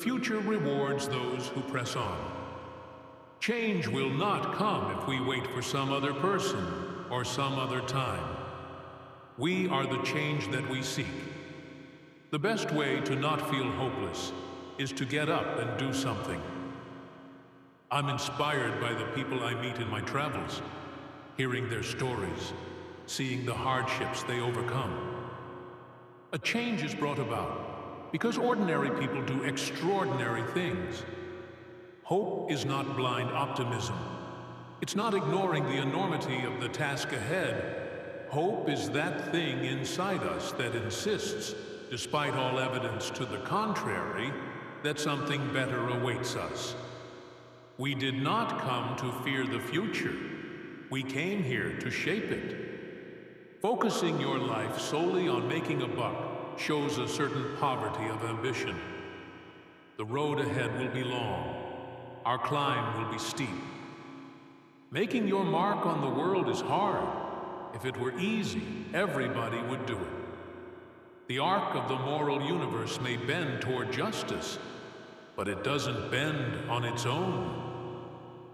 future rewards those who press on. Change will not come if we wait for some other person or some other time. We are the change that we seek. The best way to not feel hopeless is to get up and do something. I'm inspired by the people I meet in my travels, hearing their stories, seeing the hardships they overcome. A change is brought about because ordinary people do extraordinary things. Hope is not blind optimism. It's not ignoring the enormity of the task ahead. Hope is that thing inside us that insists, despite all evidence to the contrary, that something better awaits us. We did not come to fear the future. We came here to shape it. Focusing your life solely on making a buck shows a certain poverty of ambition. The road ahead will be long. Our climb will be steep. Making your mark on the world is hard. If it were easy, everybody would do it. The arc of the moral universe may bend toward justice, but it doesn't bend on its own.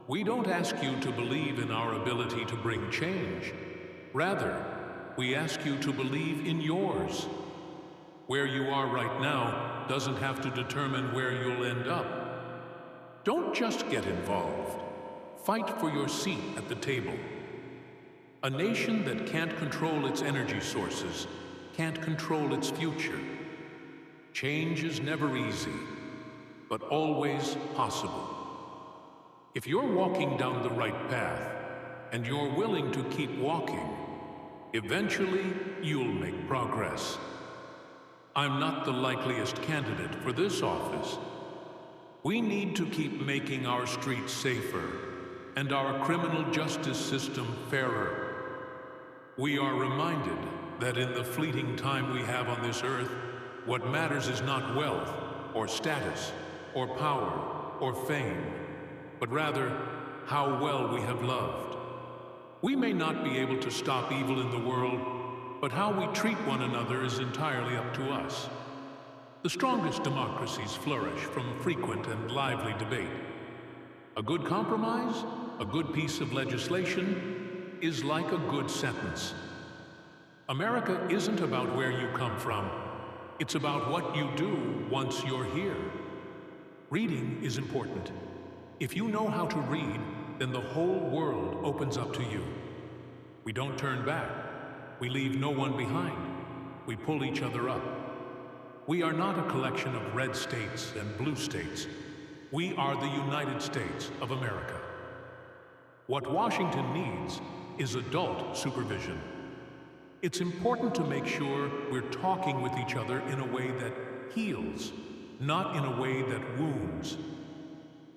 We don't ask you to believe in our ability to bring change. Rather, we ask you to believe in yours. Where you are right now doesn't have to determine where you'll end up. Don't just get involved. Fight for your seat at the table. A nation that can't control its energy sources can't control its future. Change is never easy, but always possible. If you're walking down the right path, and you're willing to keep walking, eventually you'll make progress. I'm not the likeliest candidate for this office. We need to keep making our streets safer and our criminal justice system fairer. We are reminded that in the fleeting time we have on this earth, what matters is not wealth, or status, or power, or fame, but rather how well we have loved. We may not be able to stop evil in the world, but how we treat one another is entirely up to us. The strongest democracies flourish from frequent and lively debate. A good compromise, a good piece of legislation, is like a good sentence. America isn't about where you come from. It's about what you do once you're here. Reading is important. If you know how to read, then the whole world opens up to you. We don't turn back. We leave no one behind. We pull each other up. We are not a collection of red states and blue states. We are the United States of America. What Washington needs is adult supervision. It's important to make sure we're talking with each other in a way that heals, not in a way that wounds.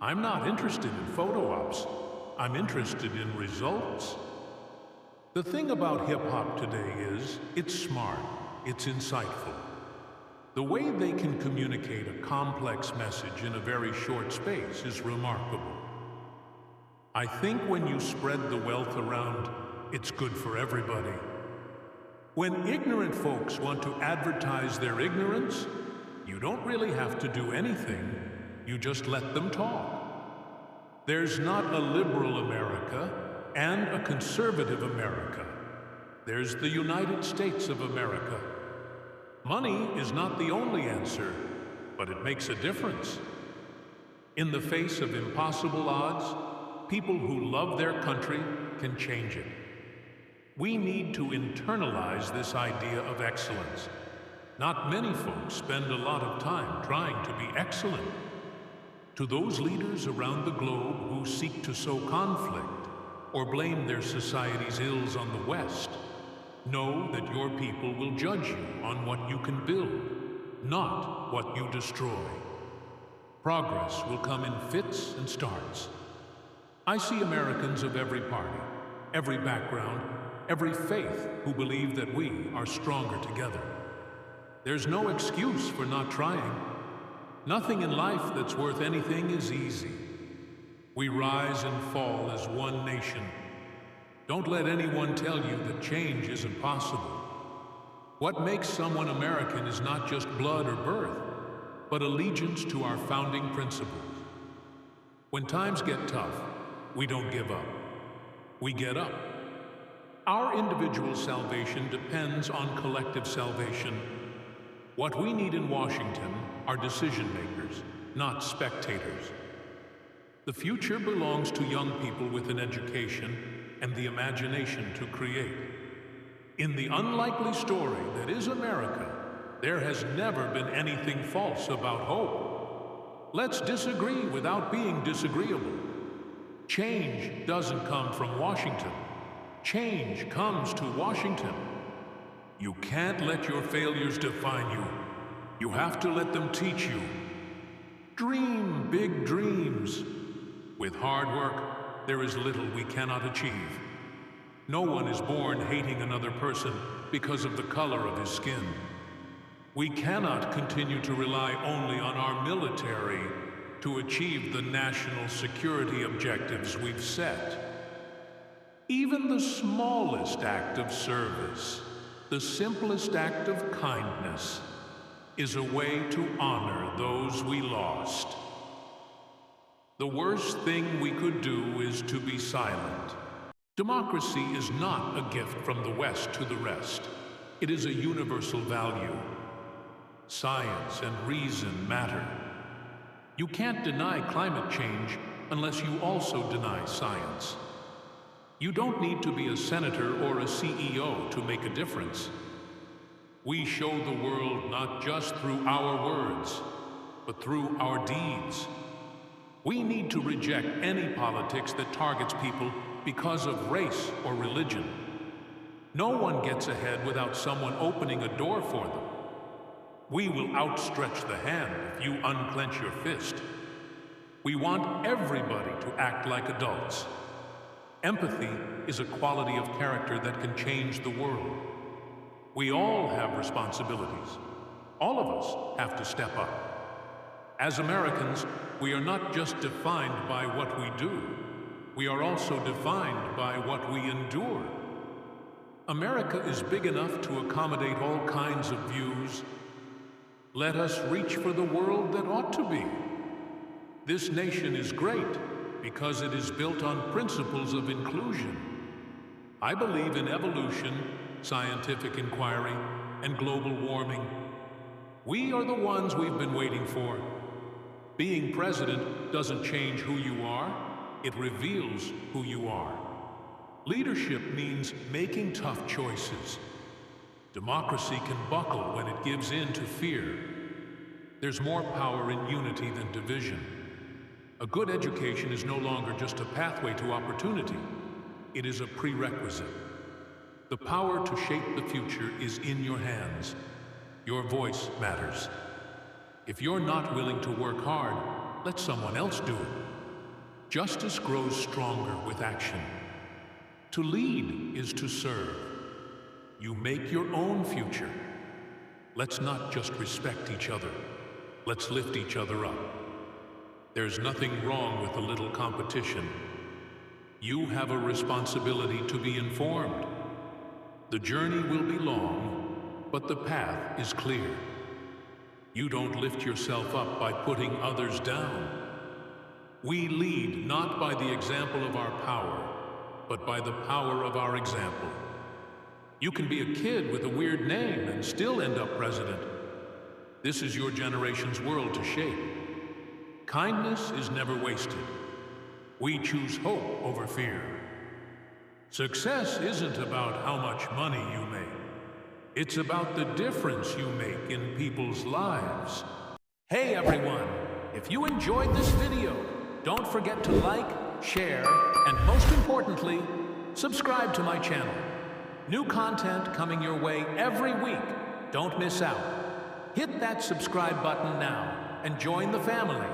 I'm not interested in photo ops. I'm interested in results. The thing about hip-hop today is, it's smart, it's insightful. The way they can communicate a complex message in a very short space is remarkable. I think when you spread the wealth around, it's good for everybody. When ignorant folks want to advertise their ignorance, you don't really have to do anything, you just let them talk. There's not a liberal America and a conservative America. There's the United States of America. Money is not the only answer, but it makes a difference. In the face of impossible odds, people who love their country can change it. We need to internalize this idea of excellence. Not many folks spend a lot of time trying to be excellent. To those leaders around the globe who seek to sow conflict or blame their society's ills on the West, know that your people will judge you on what you can build, not what you destroy. Progress will come in fits and starts. I see Americans of every party, every background, every faith who believe that we are stronger together. There's no excuse for not trying. Nothing in life that's worth anything is easy. We rise and fall as one nation. Don't let anyone tell you that change isn't possible. What makes someone American is not just blood or birth. but allegiance to our founding principles. When times get tough, we don't give up. We get up. Our individual salvation depends on collective salvation. What we need in Washington are decision makers, not spectators. The future belongs to young people with an education and the imagination to create. In the unlikely story that is America, there has never been anything false about hope. Let's disagree without being disagreeable. Change doesn't come from Washington. Change comes to Washington. You can't let your failures define you. You have to let them teach you. Dream big dreams. With hard work, there is little we cannot achieve. No one is born hating another person because of the color of his skin. We cannot continue to rely only on our military to achieve the national security objectives we've set. Even the smallest act of service, the simplest act of kindness, is a way to honor those we lost. The worst thing we could do is to be silent. Democracy is not a gift from the West to the rest. It is a universal value. Science and reason matter. You can't deny climate change unless you also deny science. You don't need to be a senator or a CEO to make a difference. We show the world not just through our words, but through our deeds. We need to reject any politics that targets people because of race or religion. No one gets ahead without someone opening a door for them. We will outstretch the hand if you unclench your fist. We want everybody to act like adults. Empathy is a quality of character that can change the world. We all have responsibilities. All of us have to step up. As Americans, we are not just defined by what we do. We are also defined by what we endure. America is big enough to accommodate all kinds of views. Let us reach for the world that ought to be. This nation is great because it is built on principles of inclusion. I believe in evolution, scientific inquiry, and global warming. We are the ones we've been waiting for. Being president doesn't change who you are, it reveals who you are. Leadership means making tough choices. Democracy can buckle when it gives in to fear. There's more power in unity than division. A good education is no longer just a pathway to opportunity. It is a prerequisite. The power to shape the future is in your hands. Your voice matters. If you're not willing to work hard, let someone else do it. Justice grows stronger with action. To lead is to serve. You make your own future. Let's not just respect each other. Let's lift each other up. There's nothing wrong with a little competition. You have a responsibility to be informed. The journey will be long, but the path is clear. You don't lift yourself up by putting others down. We lead not by the example of our power, but by the power of our example. You can be a kid with a weird name and still end up president. This is your generation's world to shape. Kindness is never wasted. We choose hope over fear. Success isn't about how much money you make. It's about the difference you make in people's lives. Hey everyone, if you enjoyed this video, don't forget to like, share, and most importantly, subscribe to my channel. New content coming your way every week. Don't miss out. Hit that subscribe button now and join the family.